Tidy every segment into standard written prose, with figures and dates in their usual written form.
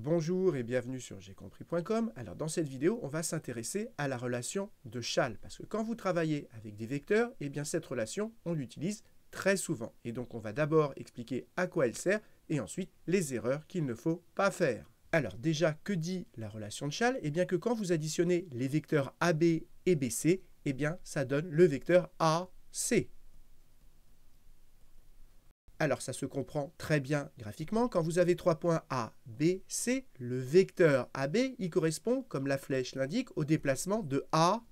Bonjour et bienvenue sur gcompris.com. Alors dans cette vidéo, on va s'intéresser à la relation de Chasles. Parce que quand vous travaillez avec des vecteurs, eh bien cette relation, on l'utilise très souvent. Et donc on va d'abord expliquer à quoi elle sert et ensuite les erreurs qu'il ne faut pas faire. Alors déjà, que dit la relation de Chasles? Eh bien que quand vous additionnez les vecteurs AB et BC, eh bien ça donne le vecteur AC. Alors, ça se comprend très bien graphiquement. Quand vous avez 3 points A, B, C, le vecteur AB, il correspond, comme la flèche l'indique, au déplacement de A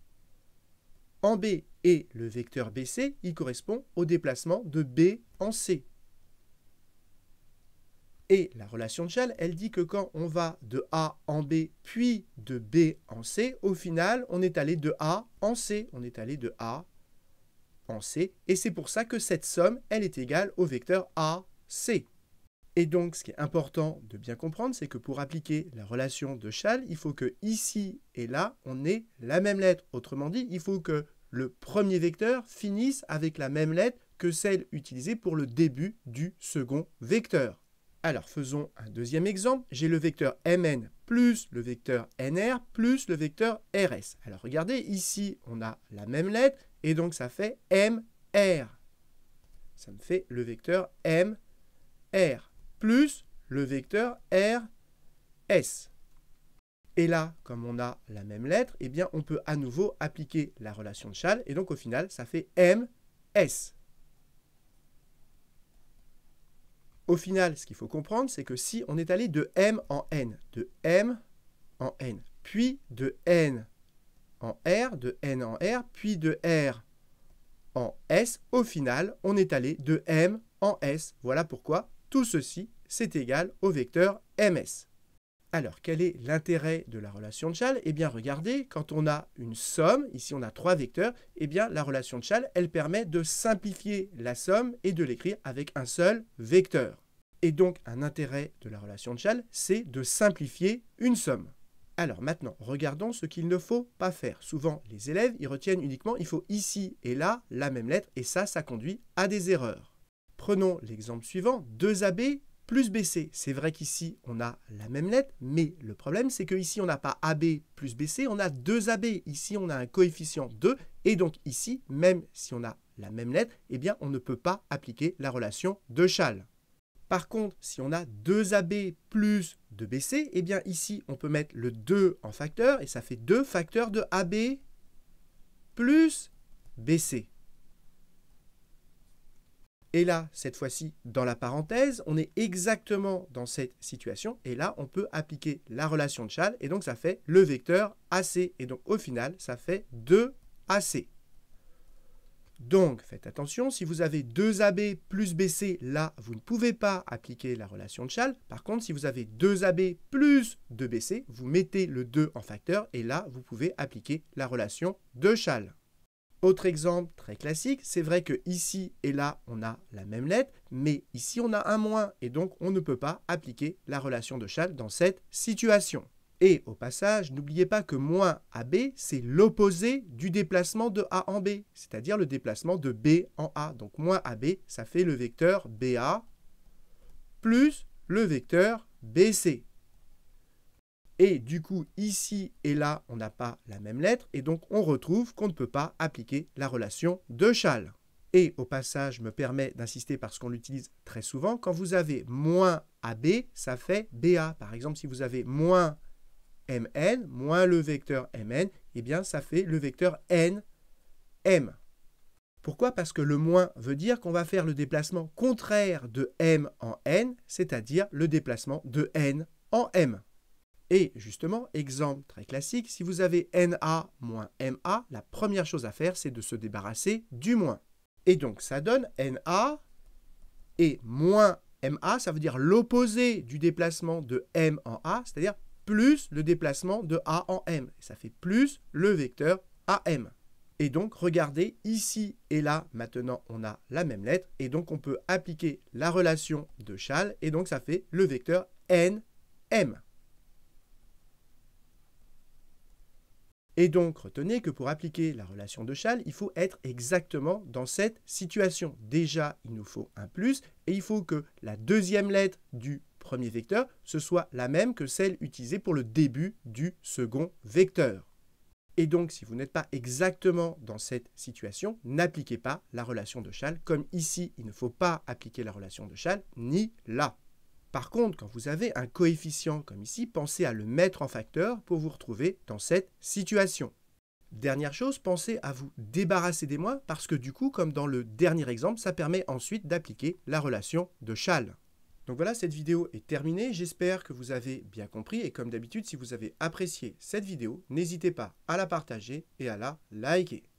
en B. Et le vecteur BC, il correspond au déplacement de B en C. Et la relation de Chasles, elle dit que quand on va de A en B, puis de B en C, au final, on est allé de A en C. On est allé de A en C, et c'est pour ça que cette somme, elle est égale au vecteur AC. Et donc, ce qui est important de bien comprendre, c'est que pour appliquer la relation de Chasles, il faut que ici et là, on ait la même lettre. Autrement dit, il faut que le premier vecteur finisse avec la même lettre que celle utilisée pour le début du second vecteur. Alors, faisons un deuxième exemple. J'ai le vecteur Mn plus le vecteur Nr plus le vecteur Rs. Alors, regardez, ici, on a la même lettre, et donc ça fait MR. Ça me fait le vecteur MR plus le vecteur RS. Et là, comme on a la même lettre, eh bien, on peut à nouveau appliquer la relation de Chasles, et donc au final, ça fait MS. Au final, ce qu'il faut comprendre, c'est que si on est allé de M en N, puis de N en R, de N en R, puis de R en S, au final, on est allé de M en S. Voilà pourquoi tout ceci, c'est égal au vecteur MS. Alors, quel est l'intérêt de la relation de Chasles? Eh bien, regardez, quand on a une somme, ici on a 3 vecteurs, eh bien, la relation de Chasles, elle permet de simplifier la somme et de l'écrire avec un seul vecteur. Et donc, un intérêt de la relation de Chasles, c'est de simplifier une somme. Alors maintenant, regardons ce qu'il ne faut pas faire. Souvent, les élèves, ils retiennent uniquement, il faut ici et là la même lettre, et ça conduit à des erreurs. Prenons l'exemple suivant, 2AB plus BC. C'est vrai qu'ici, on a la même lettre, mais le problème, c'est qu'ici, on n'a pas AB plus BC, on a 2AB. Ici, on a un coefficient 2, et donc ici, même si on a la même lettre, eh bien, on ne peut pas appliquer la relation de Chasles. Par contre, si on a 2AB plus 2BC, eh bien ici, on peut mettre le 2 en facteur, et ça fait 2 facteurs de AB plus BC. Et là, cette fois-ci, dans la parenthèse, on est exactement dans cette situation, et là, on peut appliquer la relation de Chasles, et donc ça fait le vecteur AC, et donc au final, ça fait 2AC. Donc, faites attention, si vous avez 2AB plus BC, là, vous ne pouvez pas appliquer la relation de Chasles. Par contre, si vous avez 2AB plus 2BC, vous mettez le 2 en facteur, et là, vous pouvez appliquer la relation de Chasles. Autre exemple très classique, c'est vrai que ici et là, on a la même lettre, mais ici, on a un moins, et donc on ne peut pas appliquer la relation de Chasles dans cette situation. Et au passage, n'oubliez pas que moins AB, c'est l'opposé du déplacement de A en B, c'est-à-dire le déplacement de B en A. Donc moins AB, ça fait le vecteur BA plus le vecteur BC. Et du coup, ici et là, on n'a pas la même lettre, et donc on retrouve qu'on ne peut pas appliquer la relation de Chasles. Et au passage, je me permets d'insister parce qu'on l'utilise très souvent, quand vous avez moins AB, ça fait BA. Par exemple, si vous avez moins Mn moins le vecteur Mn, eh bien ça fait le vecteur Nm. Pourquoi? Parce que le moins veut dire qu'on va faire le déplacement contraire de M en N, c'est-à-dire le déplacement de N en M. Et justement, exemple très classique, si vous avez Na moins Ma, la première chose à faire, c'est de se débarrasser du moins. Et donc ça donne Na et moins Ma, ça veut dire l'opposé du déplacement de M en A, c'est-à-dire plus le déplacement de A en M. Ça fait plus le vecteur AM. Et donc, regardez, ici et là, maintenant, on a la même lettre. Et donc, on peut appliquer la relation de Chasles. Et donc, ça fait le vecteur NM. Et donc, retenez que pour appliquer la relation de Chasles, il faut être exactement dans cette situation. Déjà, il nous faut un plus, et il faut que la deuxième lettre du premier vecteur, ce soit la même que celle utilisée pour le début du second vecteur. Et donc, si vous n'êtes pas exactement dans cette situation, n'appliquez pas la relation de Chasles. Comme ici, il ne faut pas appliquer la relation de Chasles, ni là. Par contre, quand vous avez un coefficient comme ici, pensez à le mettre en facteur pour vous retrouver dans cette situation. Dernière chose, pensez à vous débarrasser des moins parce que du coup, comme dans le dernier exemple, ça permet ensuite d'appliquer la relation de Chasles. Donc voilà, cette vidéo est terminée. J'espère que vous avez bien compris et comme d'habitude, si vous avez apprécié cette vidéo, n'hésitez pas à la partager et à la liker.